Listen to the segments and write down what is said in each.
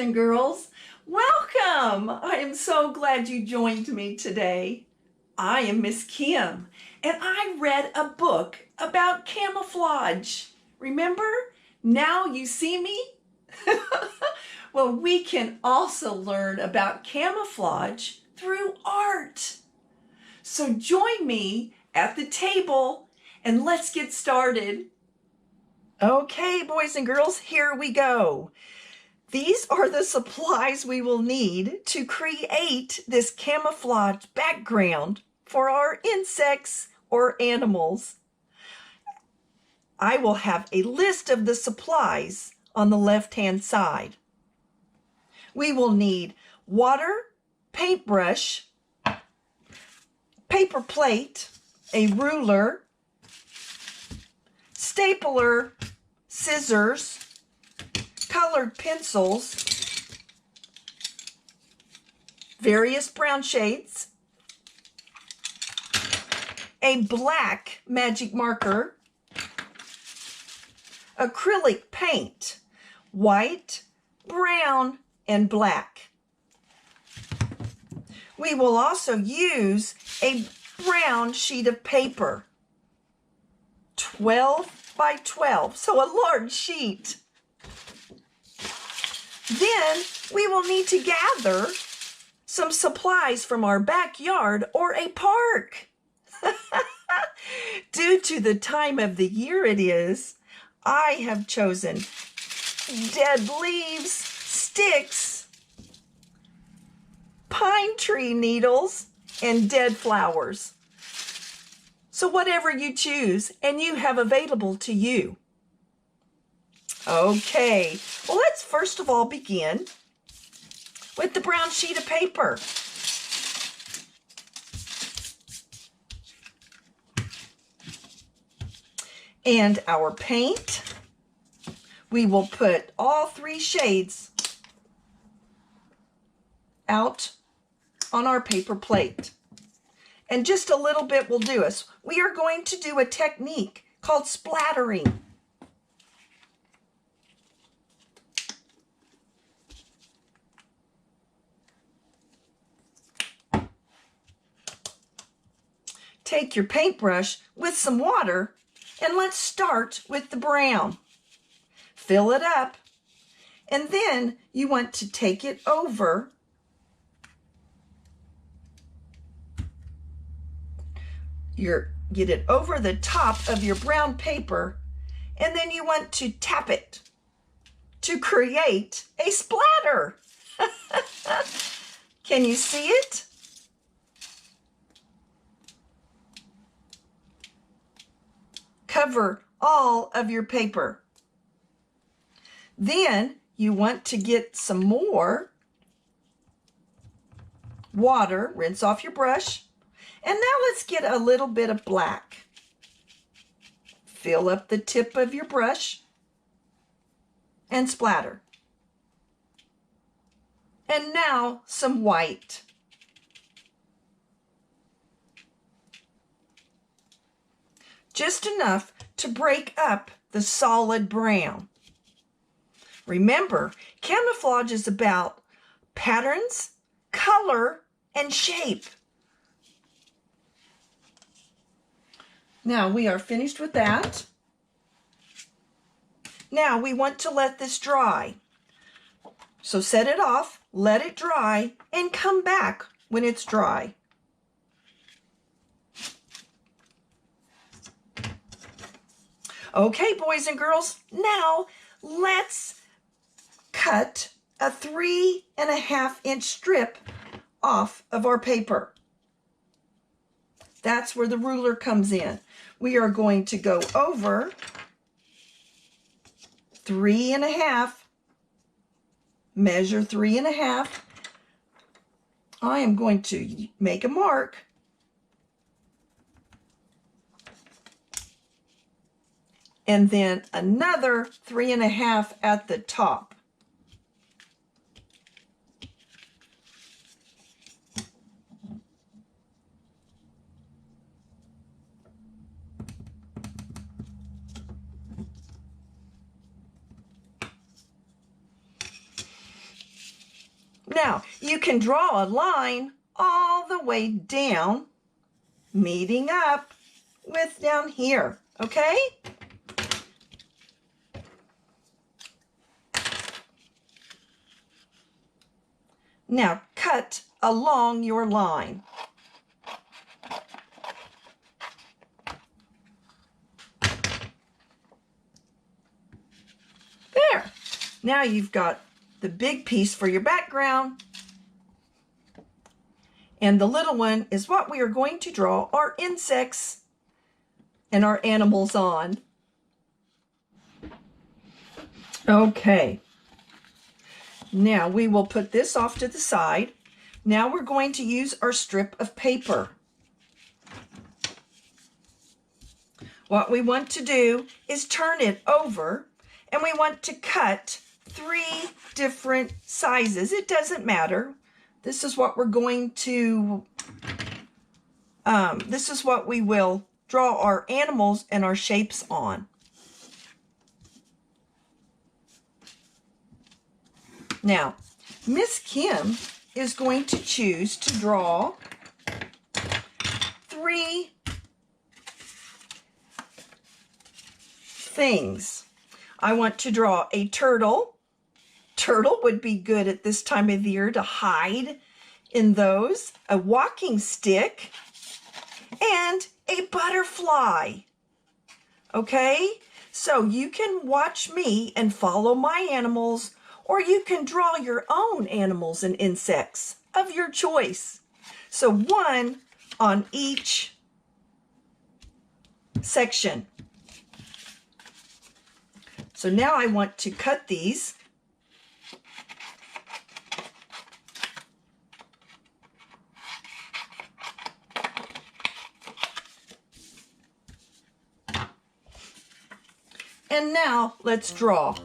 and girls. Welcome! I am so glad you joined me today. I am Miss Kim, and I read a book about camouflage. Remember? Now you see me? Well, we can also learn about camouflage through art. So join me at the table and let's get started. Okay, boys and girls, here we go. These are the supplies we will need to create this camouflage background for our insects or animals. I will have a list of the supplies on the left-hand side. We will need water, paintbrush, paper plate, a ruler, stapler, scissors, colored pencils, various brown shades, a black magic marker, acrylic paint, white, brown, and black. We will also use a brown sheet of paper, 12 by 12, so a large sheet. Then we will need to gather some supplies from our backyard or a park. Due to the time of the year it is, I have chosen dead leaves, sticks, pine tree needles, and dead flowers. So whatever you choose and you have available to you. Okay, well, let's first of all begin with the brown sheet of paper. And our paint, we will put all three shades out on our paper plate. And just a little bit will do us. We are going to do a technique called splattering. Take your paintbrush with some water and let's start with the brown. Fill it up, and then you want to take it over get it over the top of your brown paper, and then you want to tap it to create a splatter. Can you see it? Cover all of your paper. Then you want to get some more water, rinse off your brush, and now let's get a little bit of black. Fill up the tip of your brush and splatter. And now some white. Just enough to break up the solid brown. Remember, camouflage is about patterns, color, and shape. Now we are finished with that. Now we want to let this dry. So set it off, let it dry, and come back when it's dry. Okay, boys and girls, now let's cut a 3.5-inch strip off of our paper. That's where the ruler comes in. We are going to go over 3.5, measure 3.5. I am going to make a mark. And then another 3.5 at the top. Now, you can draw a line all the way down, meeting up with down here, okay? Now, cut along your line. There. Now you've got the big piece for your background. And the little one is what we are going to draw our insects and our animals on. Okay. Now we will put this off to the side. Now we're going to use our strip of paper. What we want to do is turn it over, and we want to cut 3 different sizes. It doesn't matter. This is what we're going to, this is what we will draw our animals and our shapes on. Now, Miss Kim is going to choose to draw 3 things. I want to draw a turtle. Turtle would be good at this time of the year to hide in those. A walking stick and a butterfly. Okay? So you can watch me and follow my animals, or you can draw your own animals and insects of your choice. So 1 on each section. So now I want to cut these. And now let's draw.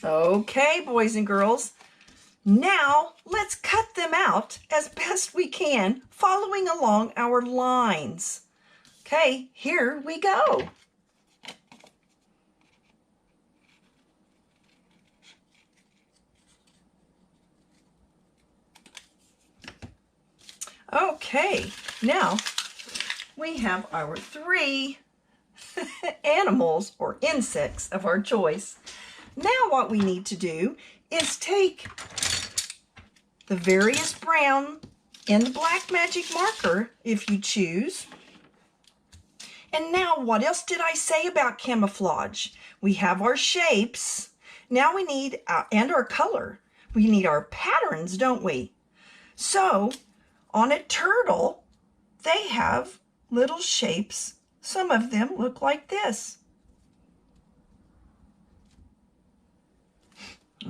Okay, boys and girls, now let's cut them out as best we can, following along our lines. Okay, here we go. Okay, now we have our 3 animals or insects of our choice. Now what we need to do is take the various brown and the black magic marker, if you choose. And now what else did I say about camouflage? We have our shapes. Now we need, and our color. We need our patterns, don't we? So on a turtle, they have little shapes. Some of them look like this.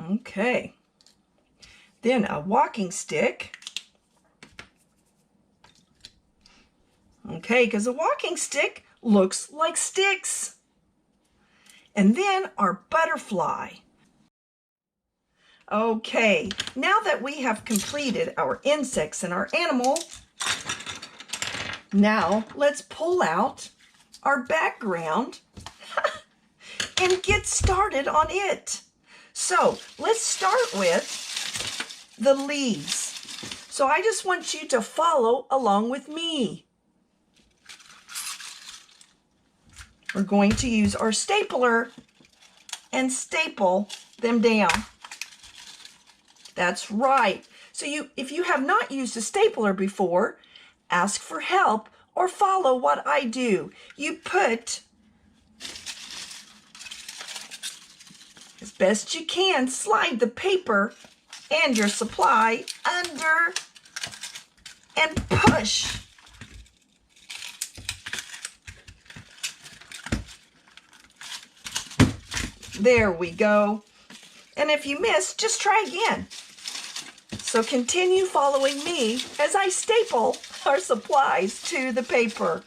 Okay. Then a walking stick. Okay, because a walking stick looks like sticks. And then our butterfly. Okay, now that we have completed our insects and our animal, now let's pull out our background and get started on it. So let's start with the leaves. So I just want you to follow along with me. We're going to use our stapler and staple them down. That's right. So if you have not used a stapler before, ask for help or follow what I do. You put, as best you can, slide the paper and your supply under and push. There we go. And if you miss, just try again. So continue following me as I staple our supplies to the paper.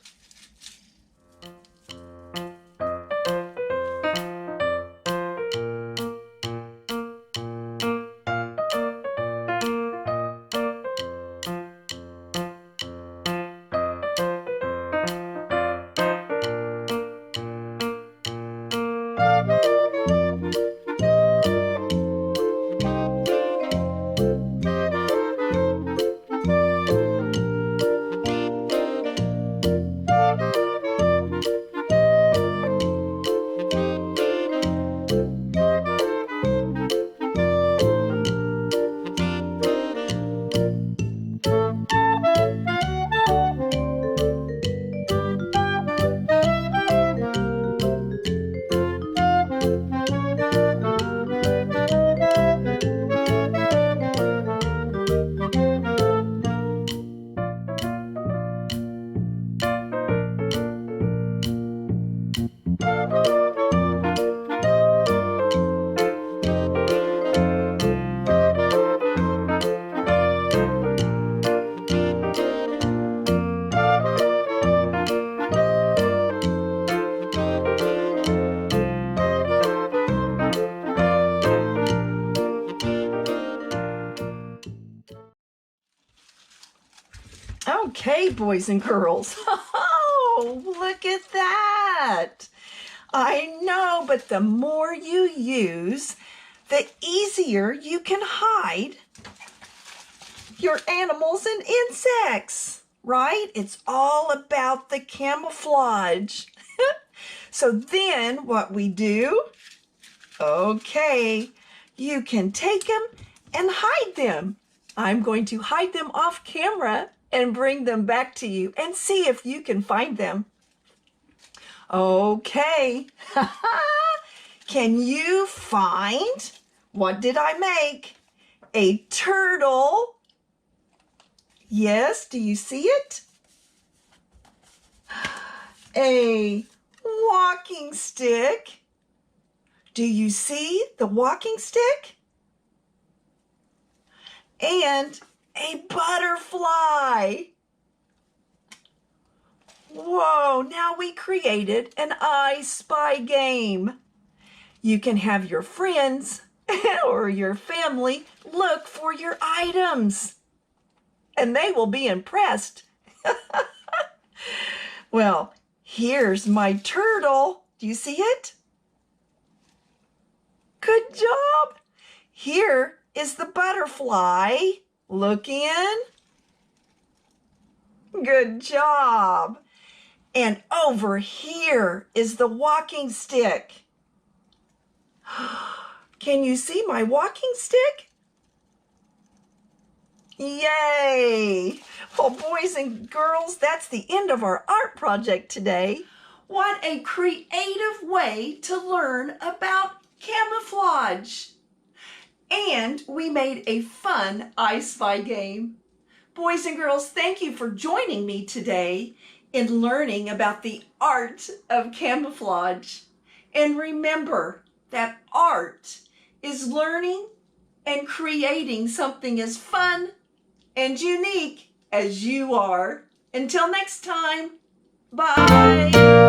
Okay, boys and girls. Oh, look at that. I know, but the more you use, the easier you can hide your animals and insects, right? It's all about the camouflage. So then what we do, okay, you can take them and hide them. I'm going to hide them off camera and bring them back to you and see if you can find them. Okay. Can you find, what did I make? A turtle. Yes, do you see it? A walking stick. Do you see the walking stick? And a butterfly. Whoa, now we created an I Spy game. You can have your friends or your family look for your items, and they will be impressed. Well, here's my turtle. Do you see it? Good job. Here is the butterfly. Look in. Good job. And over here is the walking stick. Can you see my walking stick? Yay! Well, boys and girls, that's the end of our art project today. What a creative way to learn about camouflage. And we made a fun I Spy game. Boys and girls, thank you for joining me today in learning about the art of camouflage. And remember that art is learning and creating something as fun and unique as you are. Until next time, bye.